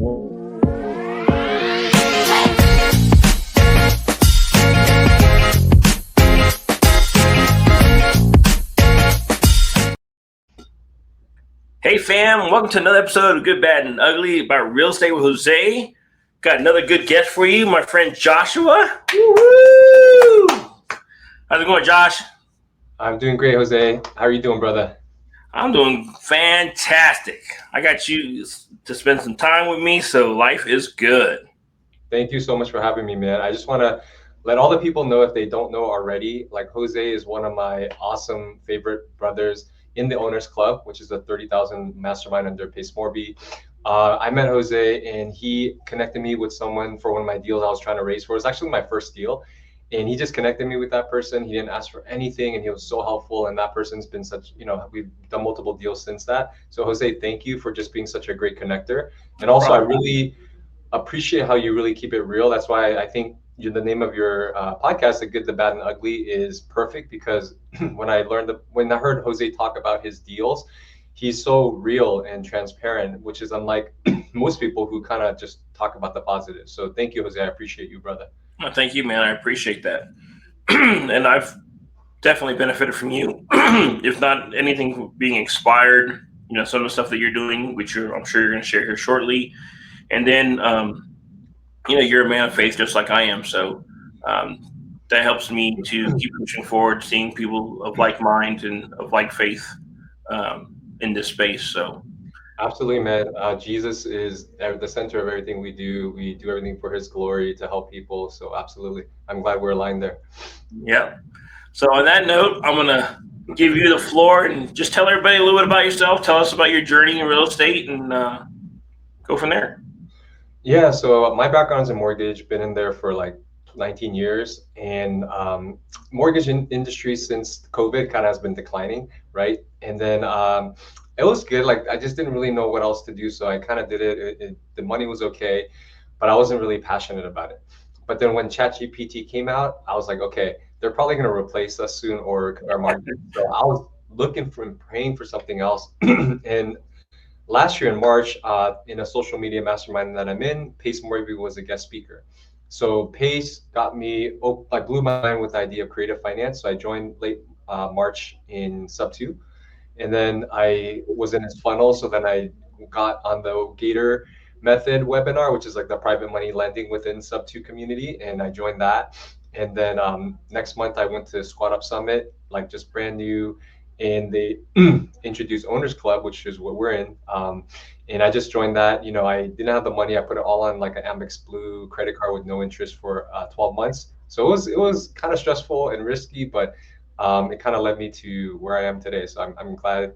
Hey fam, welcome to another episode of Good, Bad, and Ugly about real estate with Jose. Got another good guest for you, my friend Joshua. Woo-hoo! How's it going, Josh? I'm doing great, Jose. How are you doing, brother? I'm doing fantastic. I got you to spend some time with me, so life is good. Thank you so much for having me, man. I just want to let all the people know, if they don't know already, like Jose is one of my awesome favorite brothers in the Owners Club, which is a 30,000 mastermind under Pace Morby. I met Jose and he connected me with someone for one of my deals I was trying to raise for. It was actually my first deal. And he just connected me with that person. He didn't ask for anything and he was so helpful. And that person's been such, we've done multiple deals since that. So Jose, thank you for just being such a great connector. And also I really appreciate how you really keep it real. That's why I think the name of your podcast, The Good, the Bad, and Ugly, is perfect, because when I heard Jose talk about his deals, he's so real and transparent, which is unlike most people who kind of just talk about the positives. So thank you, Jose. I appreciate you, brother. Well, thank you, man. I appreciate that. And I've definitely benefited from you, if not anything, being inspired, some of the stuff that you're doing, which I'm sure you're going to share here shortly. And then, you're a man of faith just like I am. So that helps me to keep pushing forward, seeing people of like mind and of like faith in this space. So absolutely, man. Jesus is at the center of everything we do. We do everything for his glory to help people. So absolutely. I'm glad we're aligned there. Yeah. So on that note, I'm going to give you the floor and just tell everybody a little bit about yourself. Tell us about your journey in real estate and go from there. Yeah, so my background's in mortgage, been in there for like 19 years, and mortgage industry since COVID kind of has been declining, right? And then it was good. Like I just didn't really know what else to do, so I kind of did it. The money was okay, but I wasn't really passionate about it. But then when ChatGPT came out, I was like, okay, they're probably going to replace us soon or our market. So I was looking for and praying for something else, and last year in March, in a social media mastermind that I'm in, Pace Morby was a guest speaker. So Pace got me, blew my mind with the idea of creative finance. So I joined late March in Sub 2. And then I was in his funnel. So then I got on the Gator Method webinar, which is like the private money lending within Sub 2 community. And I joined that. And then next month I went to Squad Up Summit, like just brand new. And they introduced Owners Club, which is what we're in. And I just joined that. I didn't have the money. I put it all on like an Amex Blue credit card with no interest for 12 months. So it was kind of stressful and risky, but it kind of led me to where I am today. So I'm glad,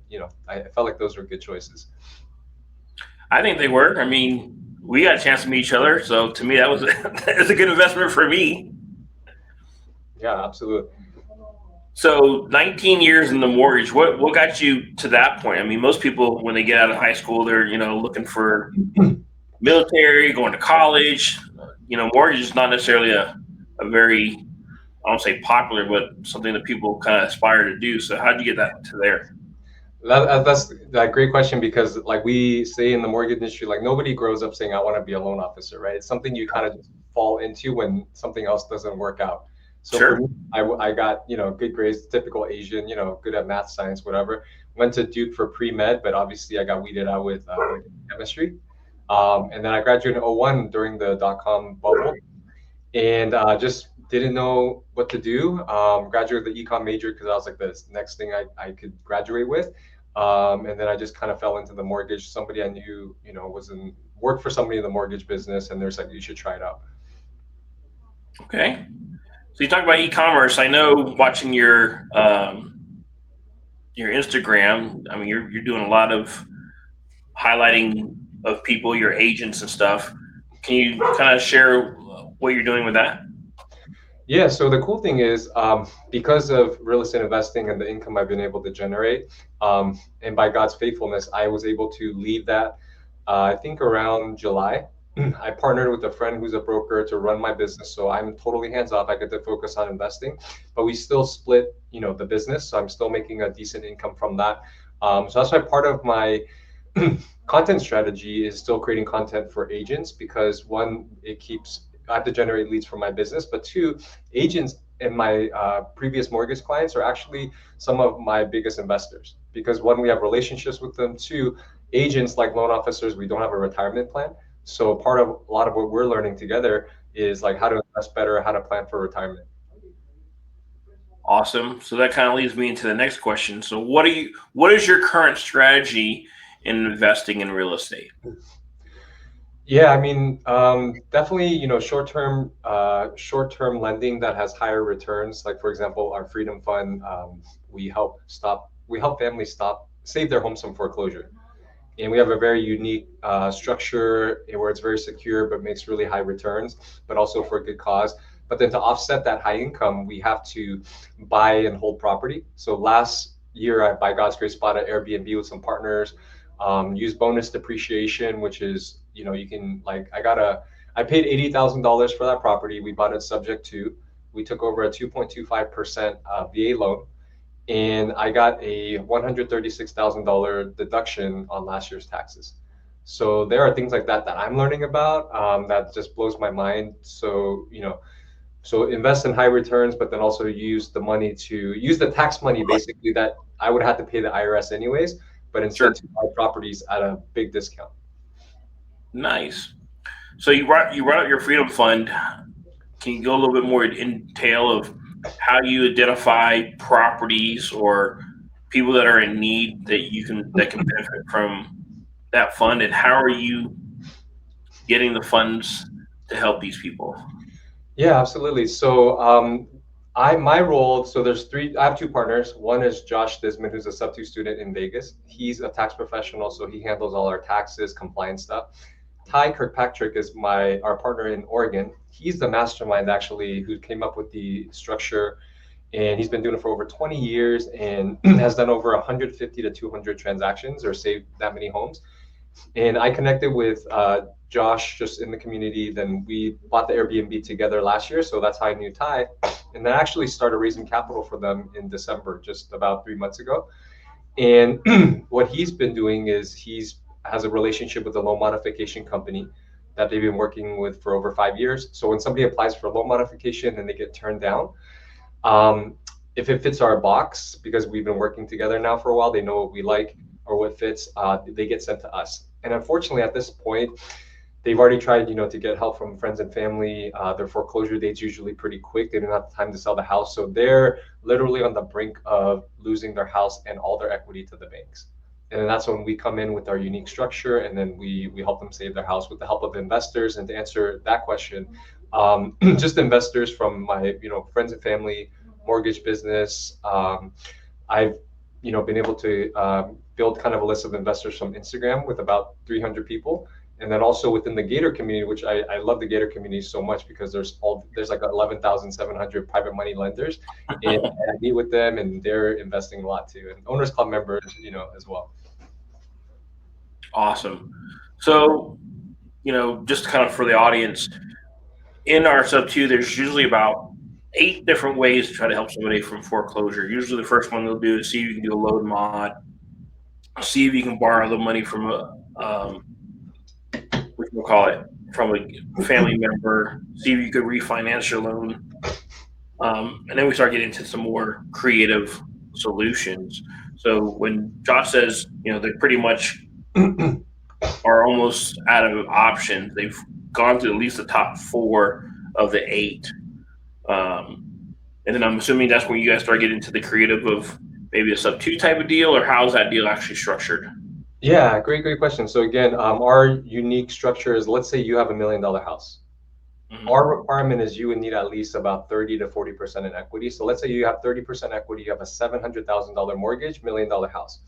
I felt like those were good choices. I think they were. I mean, we got a chance to meet each other. So to me, that was a good investment for me. Yeah, absolutely. So 19 years in the mortgage, what got you to that point? I mean, most people, when they get out of high school, they're, looking for military, going to college. Mortgage is not necessarily a very, I won't say popular, but something that people kind of aspire to do. So how'd you get that to there? That's a great question, because like we say in the mortgage industry, like nobody grows up saying, I want to be a loan officer, right? It's something you kind of just fall into when something else doesn't work out. So Sure. For me, I got, good grades, typical Asian, good at math, science, whatever. Went to Duke for pre-med, but obviously I got weeded out with chemistry. And then I graduated in 01 during the dot-com bubble, and just didn't know what to do. Graduated the econ major because I was like, the next thing I could graduate with. And then I just kind of fell into the mortgage. Somebody I knew, worked for somebody in the mortgage business, and they're like, you should try it out. Okay. So you talk about e-commerce. I know watching your Instagram. I mean, you're doing a lot of highlighting of people, your agents and stuff. Can you kind of share what you're doing with that? Yeah. So the cool thing is, because of real estate investing and the income I've been able to generate, and by God's faithfulness, I was able to leave that. I think around July. I partnered with a friend who's a broker to run my business. So I'm totally hands off. I get to focus on investing, but we still split, the business. So I'm still making a decent income from that. So that's why part of my Content strategy is still creating content for agents because one, it keeps, I have to generate leads for my business, but two, agents and my previous mortgage clients are actually some of my biggest investors because one, we have relationships with them. Two, agents like loan officers, we don't have a retirement plan. So part of a lot of what we're learning together is like how to invest better, how to plan for retirement. Awesome. So that kind of leads me into the next question. So what is your current strategy in investing in real estate? Yeah, I mean, definitely, short-term lending that has higher returns. Like for example, our Freedom Fund, we help families save their homes from foreclosure, and we have a very unique structure where it's very secure but makes really high returns, but also for a good cause. But then to offset that high income, we have to buy and hold property. So last year, I, by God's grace, bought an Airbnb with some partners. Use bonus depreciation, which is, you can like I paid $80,000 for that property. We bought it subject to. We took over a 2.25% VA loan, and I got a $136,000 deduction on last year's taxes. So there are things like that that I'm learning about, that just blows my mind. So, so invest in high returns, but then also use the tax money basically that I would have to pay the IRS anyways, but instead Sure. to buy properties at a big discount. Nice. So you brought up your Freedom Fund. Can you go a little bit more in detail of how you identify properties or people that are in need that can benefit from that fund, and how are you getting the funds to help these people? Yeah, absolutely. So, my role. So there's three. I have two partners. One is Josh Disman, who's a sub-2 student in Vegas. He's a tax professional, so he handles all our taxes, compliance stuff. Ty Kirkpatrick is our partner in Oregon. He's the mastermind actually who came up with the structure, and he's been doing it for over 20 years and has done over 150 to 200 transactions or saved that many homes. And I connected with Josh just in the community. Then we bought the Airbnb together last year, so that's how I knew Ty. And then actually started raising capital for them in December, just about 3 months ago. And what he's been doing is he's has a relationship with a loan modification company that they've been working with for over 5 years. So when somebody applies for a loan modification and they get turned down, um, if it fits our box, because we've been working together now for a while, they know what we like or what fits, they get sent to us. And unfortunately, at this point, they've already tried, to get help from friends and family. Their foreclosure date's usually pretty quick. They don't have time to sell the house, so they're literally on the brink of losing their house and all their equity to the banks. And then that's when we come in with our unique structure, and then we help them save their house with the help of investors. And to answer that question, just investors from my friends and family, mortgage business. I've been able to build kind of a list of investors from Instagram with about 300 people, and then also within the Gator community, which I love the Gator community so much because there's like 11,700 private money lenders, and I meet with them, and they're investing a lot too, and Owners Club members, as well. Awesome. So, just kind of for the audience, in our sub two, there's usually about 8 different ways to try to help somebody from foreclosure. Usually, the first one they'll do is see if you can do a loan mod, see if you can borrow the money from what we'll call it, from a family member, see if you could refinance your loan. And then we start getting into some more creative solutions. So when Josh says, they pretty much are almost out of options, they've gone to at least the top four of the 8. Um, and then I'm assuming that's where you guys start getting into the creative of maybe a sub two type of deal, or how's that deal actually structured? Yeah, great question. So again, our unique structure is, let's say you have $1 million house. Hmm. Our requirement is you would need at least about 30 to 40% in equity. So let's say you have 30% equity, you have a $700,000 mortgage, $1 million house.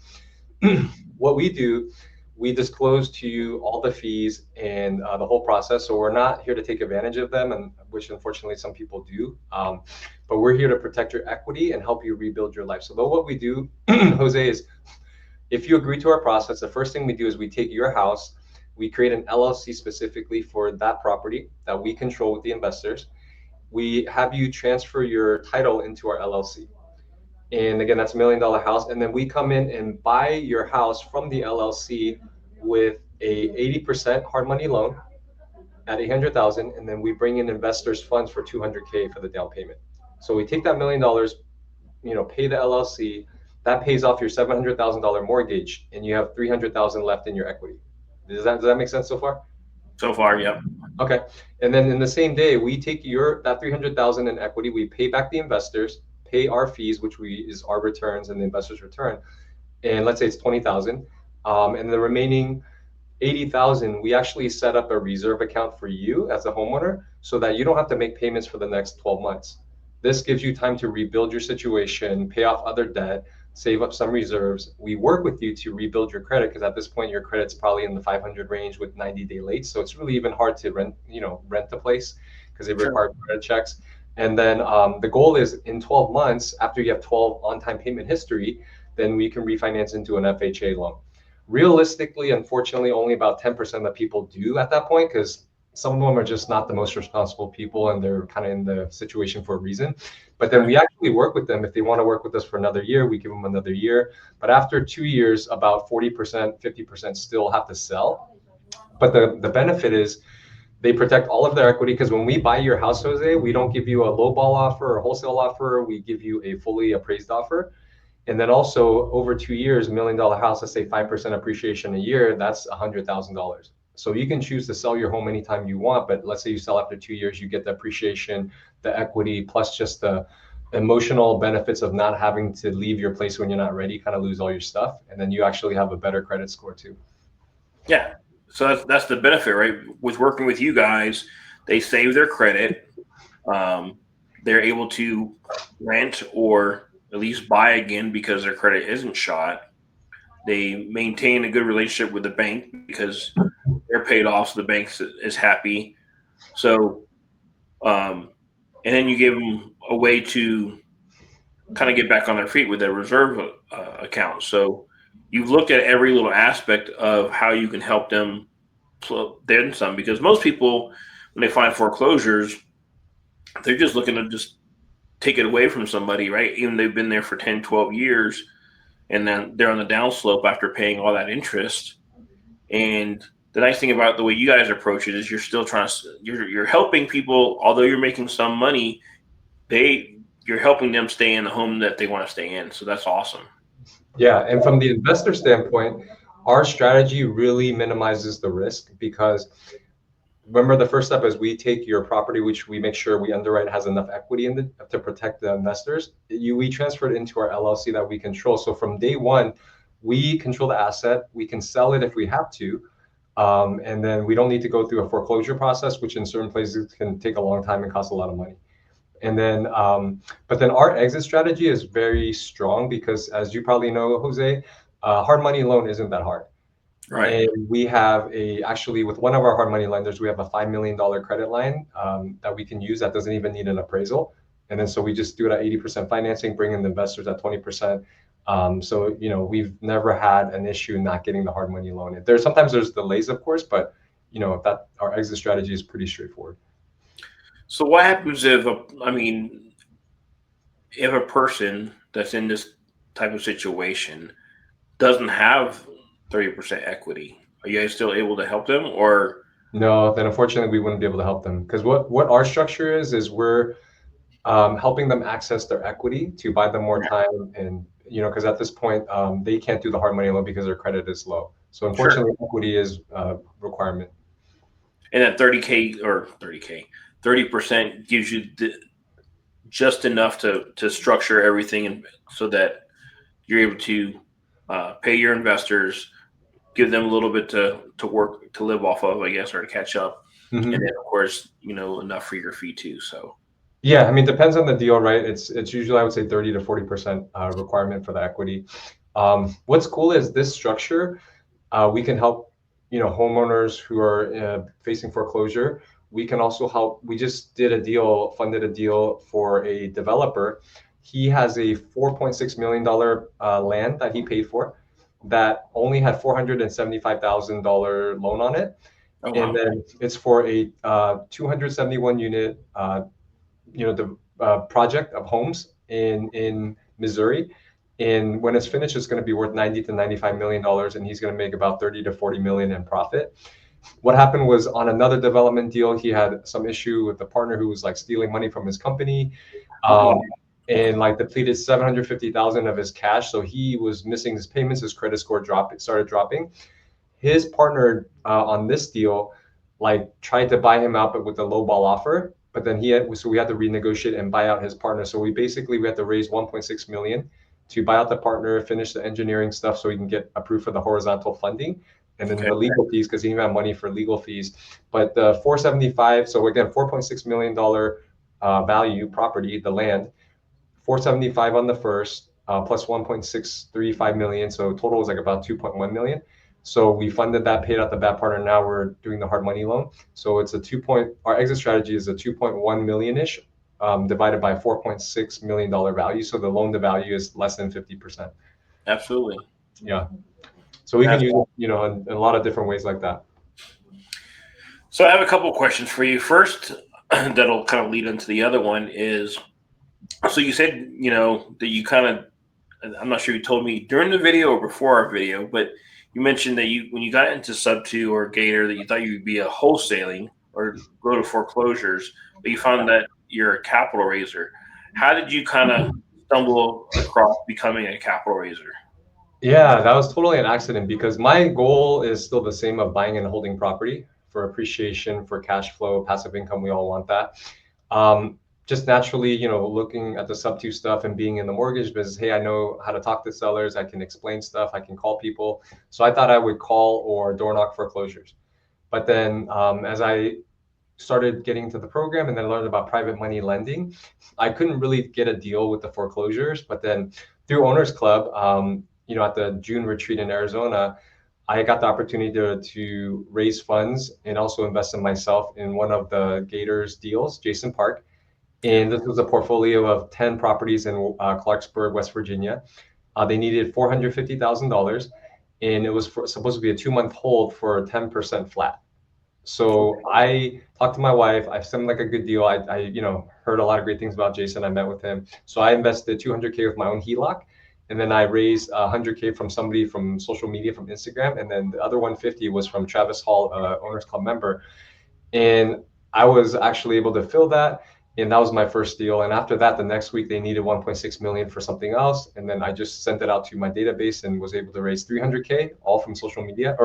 What we do, we disclose to you all the fees and the whole process. So we're not here to take advantage of them, and which unfortunately some people do. But we're here to protect your equity and help you rebuild your life. So what we do, Jose, is if you agree to our process, the first thing we do is we take your house, we create an LLC specifically for that property that we control with the investors. We have you transfer your title into our LLC. And again, that's $1 million house. And then we come in and buy your house from the LLC with a 80% hard money loan at 800,000, and then we bring in investors funds for 200K for the down payment. So we take that $1 million, pay the LLC, that pays off your $700,000 mortgage, and you have 300,000 left in your equity. Does that make sense so far? So far, yep. Okay. And then in the same day, we take that 300,000 in equity, we pay back the investors, pay our fees, which is our returns and the investors' return, and let's say it's 20,000, and the remaining 80,000, we actually set up a reserve account for you as a homeowner so that you don't have to make payments for the next 12 months. This gives you time to rebuild your situation, pay off other debt, save up some reserves. We work with you to rebuild your credit because at this point your credit's probably in the 500 range with 90-day late. So it's really even hard to rent the place because they Sure. require credit checks. And then the goal is in 12 months, after you have 12 on-time payment history, then we can refinance into an FHA loan. Realistically, unfortunately, only about 10% of people do at that point because some of them are just not the most responsible people and they're kind of in the situation for a reason. But then Sure. we actually work with them. If they want to work with us for another year, we give them another year. But after 2 years, about 40%, 50% still have to sell. But the benefit is they protect all of their equity because when we buy your house, Jose, we don't give you a low ball offer or a wholesale offer. We give you a fully appraised offer. And then also over 2 years, $1 million house, let's say 5% appreciation a year, that's $100,000. So you can choose to sell your home anytime you want, but let's say you sell after 2 years, you get the appreciation, the equity, plus just the emotional benefits of not having to leave your place when you're not ready, kind of lose all your stuff. And then you actually have a better credit score too. Yeah. So that's the benefit, right? With working with you guys, they save their credit. Um, they're able to rent or at least buy again because their credit isn't shot. They maintain a good relationship with the bank because they're paid off, so the bank is happy. So, and then you give them a way to kind of get back on their feet with their reserve account. So you've looked at every little aspect of how you can help them then some, because most people, when they find foreclosures, they're just looking to just take it away from somebody, right? Even they've been there for 10, 12 years, and then they're on the downslope after paying all that interest. And the nice thing about the way you guys approach it is you're still trying to, you're helping people, although you're making some money, they you're helping them stay in the home that they want to stay in. So that's awesome. Yeah, and from the investor standpoint, our strategy really minimizes the risk because remember the first step is we take your property, which we make sure we underwrite has enough equity in it to protect the investors. We transfer it into our LLC that we control. So from day one, we control the asset. We can sell it if we have to. And then we don't need to go through a foreclosure process, which in certain places can take a long time and cost a lot of money. And then, but then our exit strategy is very strong because, as you probably know, Jose, hard money loan isn't that hard. Right. And we have actually, with one of our hard money lenders, we have a $5 million credit line that we can use that doesn't even need an appraisal. And then so we just do it at 80% financing, bring in the investors at 20%. So, we've never had an issue not getting the hard money loan. Sometimes there's delays, of course, but, that our exit strategy is pretty straightforward. So what happens if I mean, if a person that's in this type of situation doesn't have 30% equity? Are you guys still able to help them, or No, then unfortunately we wouldn't be able to help them because what our structure is we're helping them access their equity to buy them more time, and because at this point they can't do the hard money loan because their credit is low. So sure? unfortunately, equity is a requirement. And that 30K or 30K, 30% gives you just enough to structure everything, and so that you're able to pay your investors, give them a little bit to work to live off of, I guess, or to catch up, and Hmm. then of course enough for your fee too. So Yeah, I mean, depends on the deal, right? It's usually I would say 30 to 40% requirement for the equity. What's cool is this structure. We can help, homeowners who are facing foreclosure. We can also help. We just funded a deal for a developer. He has a $4.6 million land that he paid for that only had $475,000 loan on it. oh And wow, then it's for a 271 unit, the project of homes in Missouri. And when it's finished, it's going to be worth 90 to 95 million dollars, and he's going to make about 30 to 40 million in profit. What happened was on another development deal, he had some issue with the partner who was like stealing money from his company, um, and like depleted 750,000 of his cash. So he was missing his payments. His credit score dropped. It started dropping. His partner on this deal like tried to buy him out, but with a low ball offer. But then so we had to renegotiate and buy out his partner. So we had to raise 1.6 million to buy out the partner, finish the engineering stuff so he can get approved for the horizontal funding, and then Okay. the legal fees because he didn't have money for legal fees. But the 475, so again, $4.6 million value property, the land, 475 on the first, plus 1.635 million. So total was like about 2.1 million. So we funded that, paid out the bad partner. Now we're doing the hard money loan. So it's our exit strategy is a 2.1 million ish, divided by $4.6 million value. So the loan to value is less than 50%. Absolutely. Yeah. So we can That's use it, in a lot of different ways like that. So I have a couple of questions for you. First, that'll kind of lead into the other one is, so you said, that you kind of, I'm not sure you told me during the video or before our video, but you mentioned that when you got into sub two or Gator, that you thought you would be a wholesaling or go to foreclosures, but you found that you're a capital raiser. How did you kind of stumble across becoming a capital raiser? Yeah, that was totally an accident because my goal is still the same of buying and holding property for appreciation, for cash flow, passive income. We all want that. Just naturally, looking at the sub two stuff and being in the mortgage business, hey, I know how to talk to sellers. I can explain stuff. I can call people. So I thought I would call or door knock foreclosures. But then as I started getting into the program and then learned about private money lending, I couldn't really get a deal with the foreclosures. But then through Owners Club, at the June retreat in Arizona, I got the opportunity to raise funds and also invest in myself in one of the Gators deals, Jason Park. And this was a portfolio of 10 properties in Clarksburg, West Virginia. They needed $450,000, and it was supposed to be a 2-month hold for 10% flat. So I talked to my wife. I seemed like a good deal. I heard a lot of great things about Jason. I met with him. So I invested 200K with my own HELOC. And then I raised 100K from somebody from social media, from Instagram. And then the other 150 was from Travis Hall, Owners Club member. And I was actually able to fill that. And that was my first deal. And after that, the next week, they needed 1.6 million for something else. And then I just sent it out to my database and was able to raise 300K, all from social media.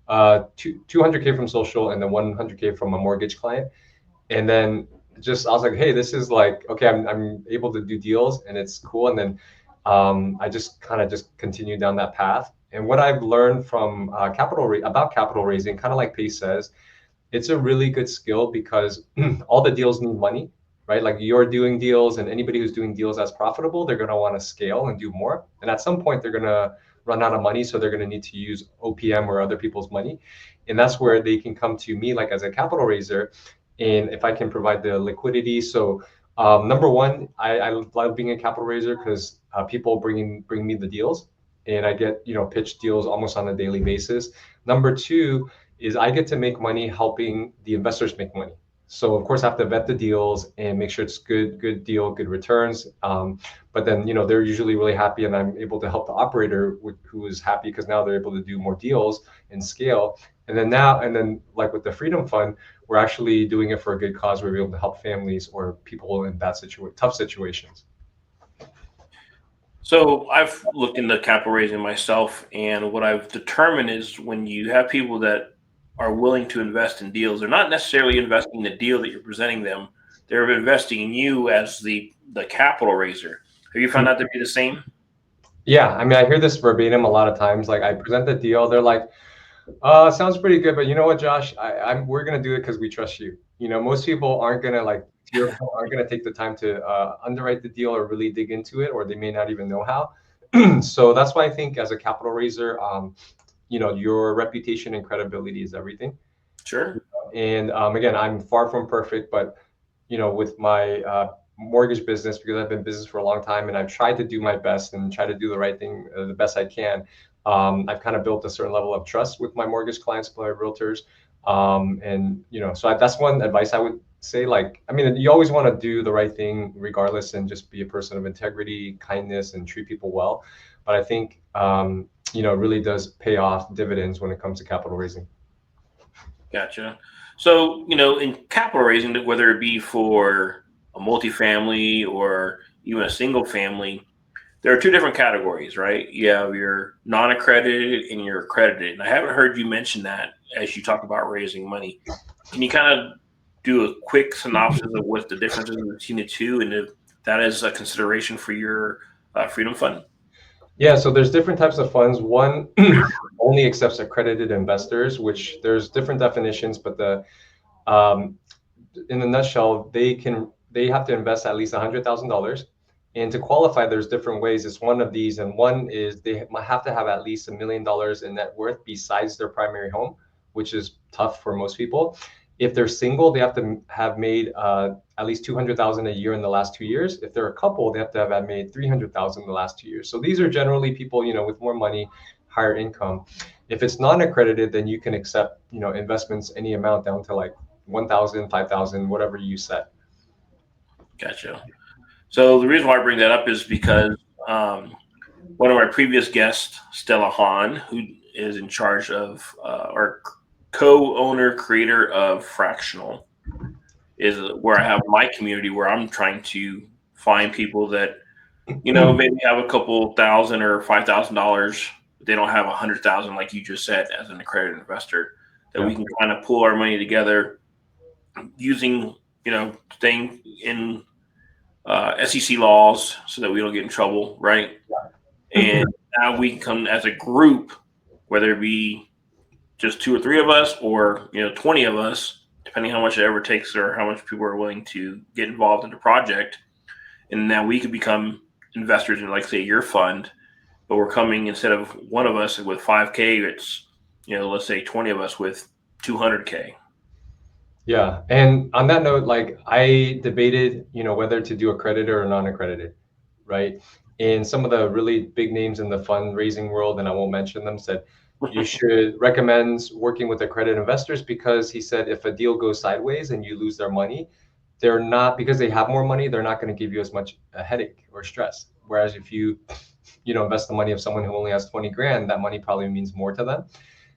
200K from social and then 100K from a mortgage client. And then I was like, hey, this is like, okay, I'm able to do deals and it's cool. And then I just kind of just continued down that path. And what I've learned from about capital raising, kind of like Pace says, it's a really good skill because all the deals need money, right? Like you're doing deals, and anybody who's doing deals that's profitable, they're going to want to scale and do more. And at some point, they're going to run out of money, so they're going to need to use OPM or other people's money, and that's where they can come to me, like as a capital raiser, and if I can provide the liquidity. So number one, I love being a capital raiser because people bring me the deals, and I get pitch deals almost on a daily basis. Number two is I get to make money helping the investors make money. So of course I have to vet the deals and make sure it's good deal, good returns. But then they're usually really happy, and I'm able to help the operator who is happy because now they're able to do more deals and scale. And then like with the Freedom Fund, we're actually doing it for a good cause. We're able to help families or people in tough situations. So I've looked into capital raising myself, and what I've determined is when you have people that are willing to invest in deals, they're not necessarily investing in the deal that you're presenting them. They're investing in you as the capital raiser. Have you found that to be the same? Yeah, I mean, I hear this verbatim a lot of times. Like I present the deal, they're like, sounds pretty good, but you know what, Josh? We're gonna do it because we trust you. Most people aren't gonna aren't gonna take the time to underwrite the deal or really dig into it, or they may not even know how. So that's why I think as a capital raiser, your reputation and credibility is everything. Sure. And again, I'm far from perfect, but with my mortgage business, because I've been in business for a long time and I've tried to do my best and try to do the right thing the best I can. I've kind of built a certain level of trust with my mortgage clients, my realtors. So that's one advice I would say, like, I mean, you always want to do the right thing regardless and just be a person of integrity, kindness, and treat people well. But I think, it really does pay off dividends when it comes to capital raising. Gotcha. So, in capital raising, whether it be for a multifamily or even a single family, there are two different categories, right? You have your non-accredited and your accredited. And I haven't heard you mention that as you talk about raising money. Can you kind of do a quick synopsis of what the difference is between the two, and if that is a consideration for your Freedom Fund? Yeah, so there's different types of funds. One only accepts accredited investors, which there's different definitions, but um, in a nutshell, they have to invest at least $100,000. And to qualify, there's different ways. It's one of these, and one is they have to have at least $1 million in net worth besides their primary home, which is tough for most people. If they're single, they have to have made at least 200,000 a year in the last 2 years. If they're a couple, they have to have made 300,000 in the last 2 years. So these are generally people, with more money, higher income. If it's non-accredited, then you can accept, investments any amount down to like 1,000, 5,000, whatever you set. Gotcha. So the reason why I bring that up is because one of our previous guests, Stella Hahn, who is in charge of our co-owner creator of Fractional, is where I have my community where I'm trying to find people that maybe have a couple thousand or $5,000. They don't have 100,000 like you just said as an accredited investor. That Yeah. we can kind of pool our money together using staying in SEC laws so that we don't get in trouble, right? And now we can come as a group, whether it be just two or three of us or 20 of us, depending how much it ever takes or how much people are willing to get involved in the project. And now we could become investors in, like, say, your fund, but we're coming, instead of one of us with 5K, it's let's say 20 of us with 200K. Yeah. And on that note, like I debated, whether to do accredited or non-accredited, right? And some of the really big names in the fundraising world, and I won't mention them, said you should recommend working with accredited investors because he said if a deal goes sideways and you lose their money, they're not, because they have more money, they're not going to give you as much a headache or stress. Whereas if you, invest the money of someone who only has 20 grand, that money probably means more to them.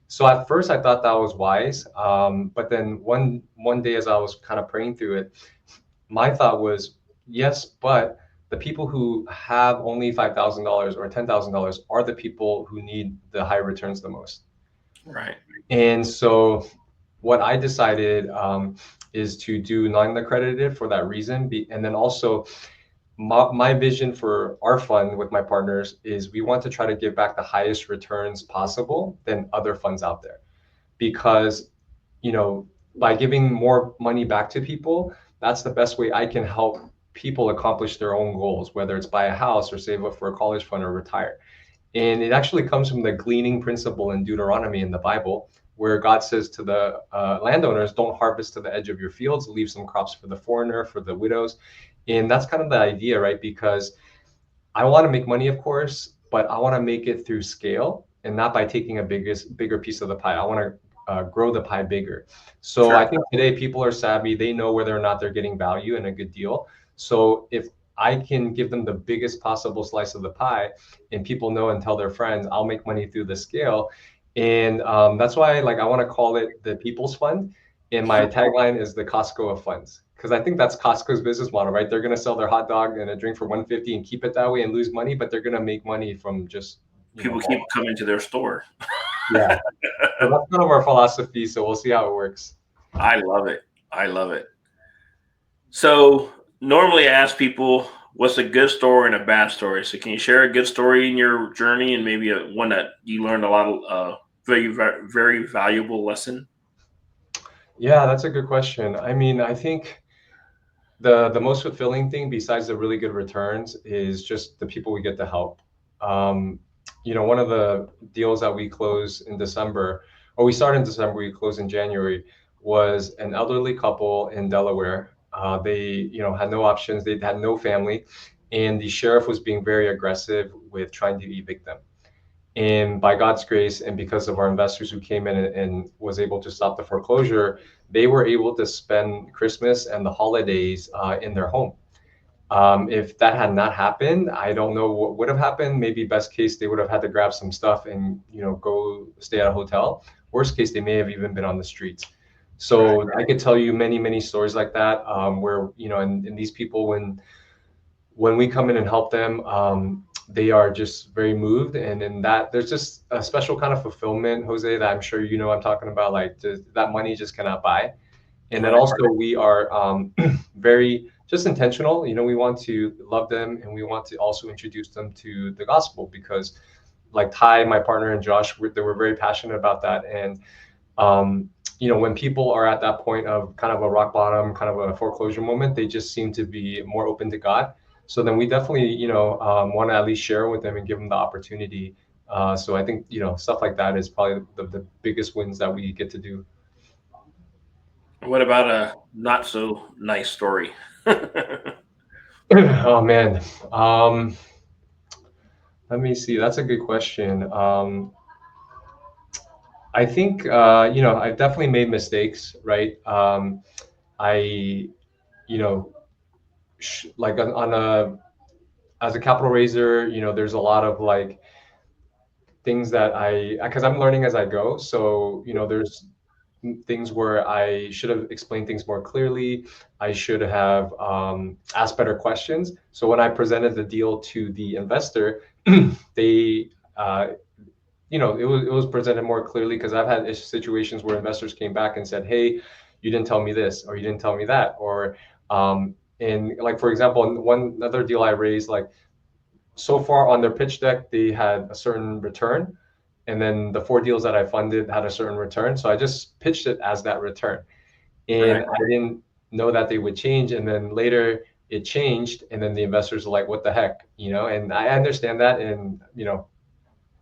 So at first I thought that was wise, but then one day as I was kind of praying through it, my thought was yes, but the people who have only $5,000 or $10,000 are the people who need the high returns the most. Right. And so what I decided is to do non-accredited for that reason, and then also my vision for our fund with my partners is we want to try to give back the highest returns possible than other funds out there, because by giving more money back to people, that's the best way I can help people accomplish their own goals, whether it's buy a house or save up for a college fund or retire. And it actually comes from the gleaning principle in Deuteronomy in the Bible, where God says to the landowners, don't harvest to the edge of your fields, leave some crops for the foreigner, for the widows. And that's kind of the idea, right? Because I want to make money, of course, but I want to make it through scale and not by taking a bigger piece of the pie. I want to grow the pie bigger. So I Sure. think today people are savvy. They know whether or not they're getting value and a good deal. So if I can give them the biggest possible slice of the pie and people know and tell their friends, I'll make money through the scale. And that's why I want to call it the People's Fund. And my tagline is the Costco of funds, because I think that's Costco's business model, right? They're going to sell their hot dog and a drink for 150 and keep it that way and lose money, but they're going to make money from just, People keep coming to their store. yeah. So that's kind of our philosophy. So we'll see how it works. I love it. I love it. So normally I ask people, what's a good story and a bad story? So can you share a good story in your journey and maybe one that you learned a lot of very, very valuable lesson? Yeah, that's a good question. I mean, I think the most fulfilling thing besides the really good returns is just the people we get to help. Um, one of the deals that we closed in December, or we started in December, we closed in January, was an elderly couple in Delaware. They, had no options. They had no family, and the sheriff was being very aggressive with trying to evict them. And by God's grace, and because of our investors who came in and was able to stop the foreclosure, they were able to spend Christmas and the holidays in their home. If that had not happened, I don't know what would have happened. Maybe best case, they would have had to grab some stuff and go stay at a hotel. Worst case, they may have even been on the streets. Right. So I could tell you many stories like that, where and these people, when we come in and help them, they are just very moved, and in that there's just a special kind of fulfillment, Jose, that I'm sure I'm talking about. Like, that money just cannot buy. And then Right. also we are very just intentional. We want to love them, and we want to also introduce them to the gospel, because like Ty, my partner, and Josh, they were very passionate about that. And when people are at that point of kind of a rock bottom, kind of a foreclosure moment, they just seem to be more open to God. So then we definitely, want to at least share with them and give them the opportunity. So I think, stuff like that is probably the biggest wins that we get to do. What about a not so nice story? Oh man. Let me see. That's a good question. I think, I've definitely made mistakes, right? I, you know, like on a as a capital raiser, there's a lot of like things that because I'm learning as I go. So, there's things where I should have explained things more clearly. I should have asked better questions. So when I presented the deal to the investor, they, it was presented more clearly, because I've had situations where investors came back and said, "Hey, you didn't tell me this, or you didn't tell me that," or and like, for example, in one other deal I raised, like, so far on their pitch deck, they had a certain return. And then the four deals that I funded had a certain return. So I just pitched it as that return. And Right. I didn't know that they would change. And then later it changed. And then the investors are like, what the heck? And I understand that. And,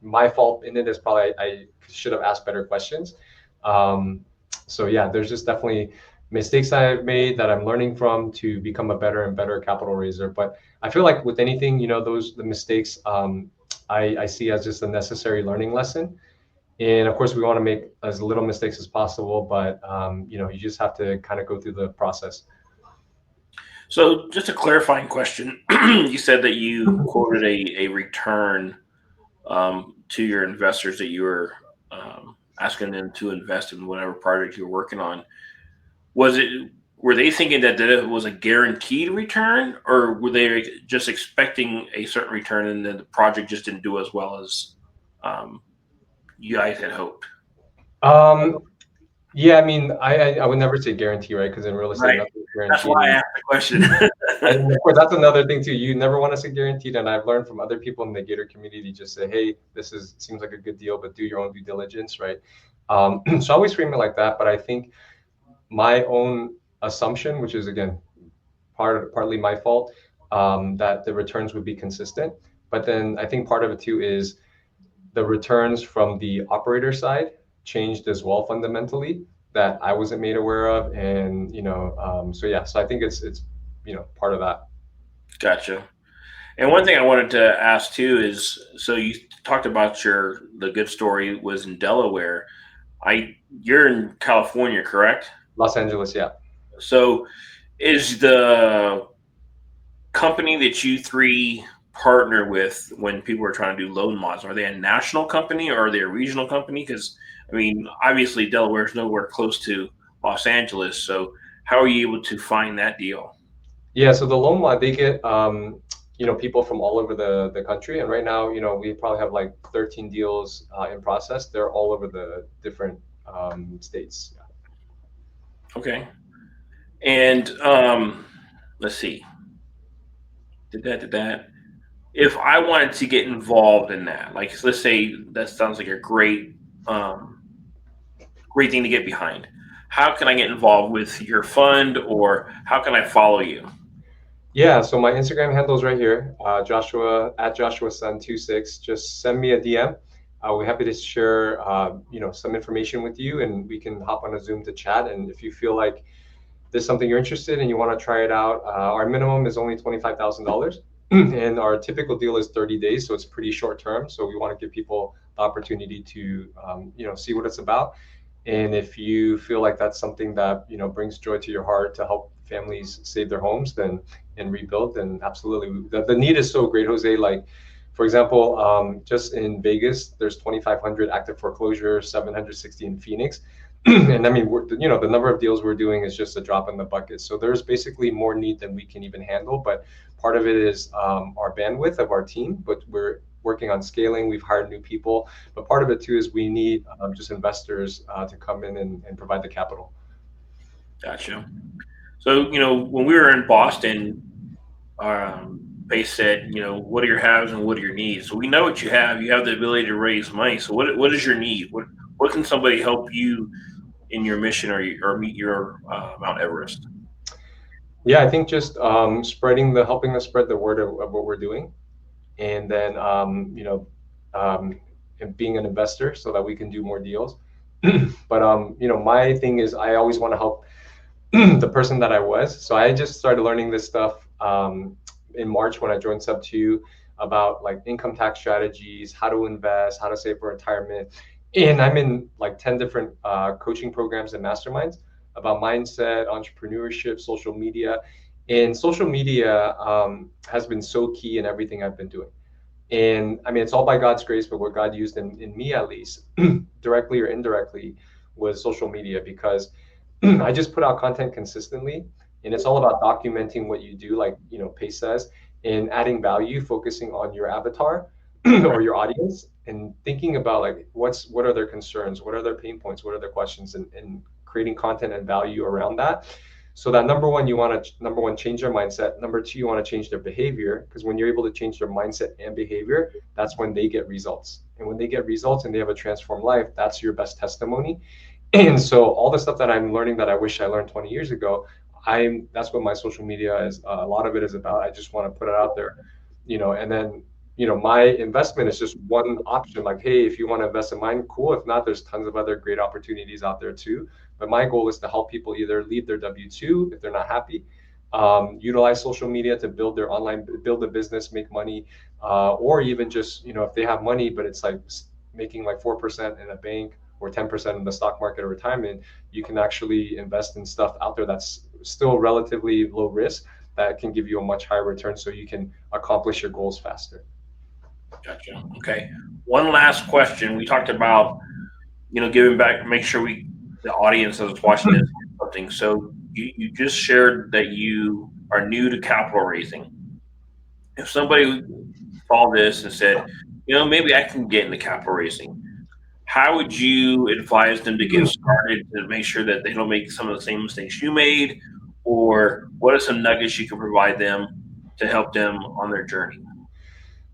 my fault in it is probably I should have asked better questions. Um, so yeah, there's just definitely mistakes I've made that I'm learning from to become a better and better capital raiser. But I feel like with anything, the mistakes, I see as just a necessary learning lesson. And of course, we want to make as little mistakes as possible, but you just have to kind of go through the process. So, just a clarifying question. You said that you quoted a return to your investors that you were asking them to invest in whatever project you're working on. Was it Were they thinking that it was a guaranteed return, or were they just expecting a certain return and then the project just didn't do as well as um, you guys had hoped? Um, yeah, I mean, I would never say guarantee, right? Because in real estate, Right. nothing's That's guaranteed. why I asked the question. And of course, that's another thing too. You never want to say guaranteed. And I've learned from other people in the Gator community, just say, hey, this seems like a good deal, but do your own due diligence, right? So I always frame it like that. But I think my own assumption, which is again partly my fault, that the returns would be consistent. But then I think part of it too is the returns from the operator side changed as well fundamentally, that I wasn't made aware of. And so yeah, so I think it's part of that. Gotcha. And one thing I wanted to ask too is, so you talked about the good story was in Delaware. You're in California, correct? Los Angeles, yeah. So is the company that you three partner with when people are trying to do loan mods, are they a national company or are they a regional company? Because I mean, obviously Delaware is nowhere close to Los Angeles. So how are you able to find that deal? Yeah, so the loan mod, they get people from all over the country. And right now, we probably have like 13 deals in process. They're all over the different states. Okay. And let's see. Did that. If I wanted to get involved in that, like let's say that sounds like a um, great thing to get behind. How can I get involved with your fund, or how can I follow you? Yeah, so my Instagram handle is right here, Joshua at Joshua Sun 26. Just send me a DM. We're happy to share, some information with you, and we can hop on a Zoom to chat. And if you feel like there's something you're interested in and you want to try it out, our minimum is only $25,000. And our typical deal is 30 days, so it's pretty short term. So we want to give people the opportunity to, see what it's about. And if you feel like that's something that, brings joy to your heart to help families save their homes, then and rebuild, then absolutely. The need is so great, Jose. Like, for example, just in Vegas, there's 2,500 active foreclosure, 760 in Phoenix. And I mean, the number of deals we're doing is just a drop in the bucket. So there's basically more need than we can even handle. But part of it is our bandwidth of our team, but we're working on scaling. We've hired new people, but part of it too is we need just investors to come in and provide the capital. Gotcha. So, when we were in Boston, Pace said, what are your haves and what are your needs? So we know what you have. You have the ability to raise money. So what is your need? What can somebody help you in your mission or meet your Mount Everest? Yeah, I think just helping us spread the word of what we're doing, and then and being an investor so that we can do more deals. But my thing is I always want to help the person that I was. So I just started learning this stuff in March when I joined Sub2 about like income tax strategies, how to invest, how to save for retirement. And I'm in like 10 different coaching programs and masterminds about mindset, entrepreneurship, social media. And social media has been so key in everything I've been doing. And I mean, it's all by God's grace, but what God used in me, at least, directly or indirectly, was social media, because I just put out content consistently, and it's all about documenting what you do, like Pace says, and adding value, focusing on your avatar Right. or your audience, and thinking about like what are their concerns, what are their pain points, what are their questions, and creating content and value around that. So that number one, you want to number one change their mindset. Number two, you want to change their behavior, because when you're able to change their mindset and behavior, that's when they get results. And when they get results and they have a transformed life, that's your best testimony. And so all the stuff that I'm learning that I wish I learned 20 years ago, that's what my social media is. A lot of it is about. I just want to put it out there, and then my investment is just one option. Like, hey, if you want to invest in mine, cool. If not, there's tons of other great opportunities out there too. But my goal is to help people either leave their W-2 if they're not happy, utilize social media to build a business, make money, or even just if they have money but it's like making like 4% in a bank or 10% in the stock market or retirement, you can actually invest in stuff out there that's still relatively low risk that can give you a much higher return so you can accomplish your goals faster. Gotcha. Okay. One last question. We talked about, giving back, make sure the audience that's watching this gets something. So you just shared that you are new to capital raising. If somebody saw this and said, maybe I can get into capital raising, how would you advise them to get started to make sure that they don't make some of the same mistakes you made? Or what are some nuggets you can provide them to help them on their journey?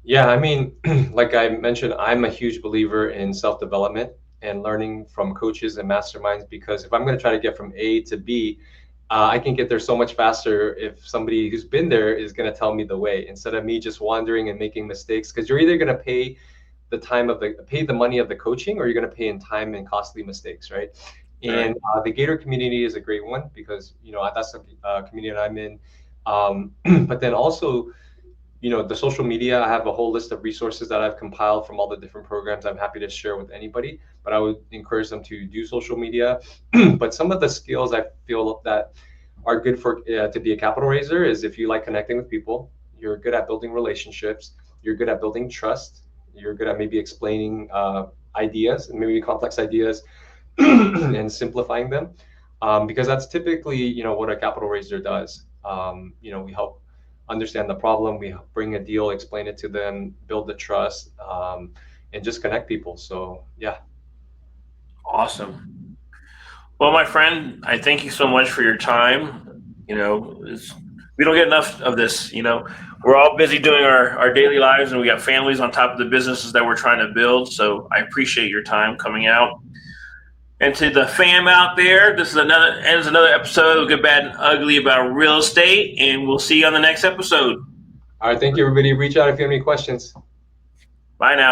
Yeah, I mean, like I mentioned, I'm a huge believer in self-development and learning from coaches and masterminds, because if I'm going to try to get from A to B, I can get there so much faster if somebody who's been there is going to tell me the way, instead of me just wandering and making mistakes. Because you're either going to pay the money of the coaching, or you're going to pay in time and costly mistakes, right? Right. And the Gator community is a great one, because that's the community that I'm in. But then also, the social media, I have a whole list of resources that I've compiled from all the different programs. I'm happy to share with anybody, but I would encourage them to do social media. But some of the skills I feel that are good for to be a capital raiser is if you like connecting with people, you're good at building relationships, you're good at building trust, you're good at maybe explaining ideas, and maybe complex ideas, and simplifying them, because that's typically what a capital raiser does. We help understand the problem, we bring a deal, explain it to them, build the trust, and just connect people. So yeah. Awesome. Well, my friend, I thank you so much for your time. We don't get enough of this. We're all busy doing our daily lives, and we got families on top of the businesses that we're trying to build. So I appreciate your time coming out. And to the fam out there, this is another episode of Good, Bad, and Ugly about real estate, and we'll see you on the next episode. All right, thank you, everybody. Reach out if you have any questions. Bye now.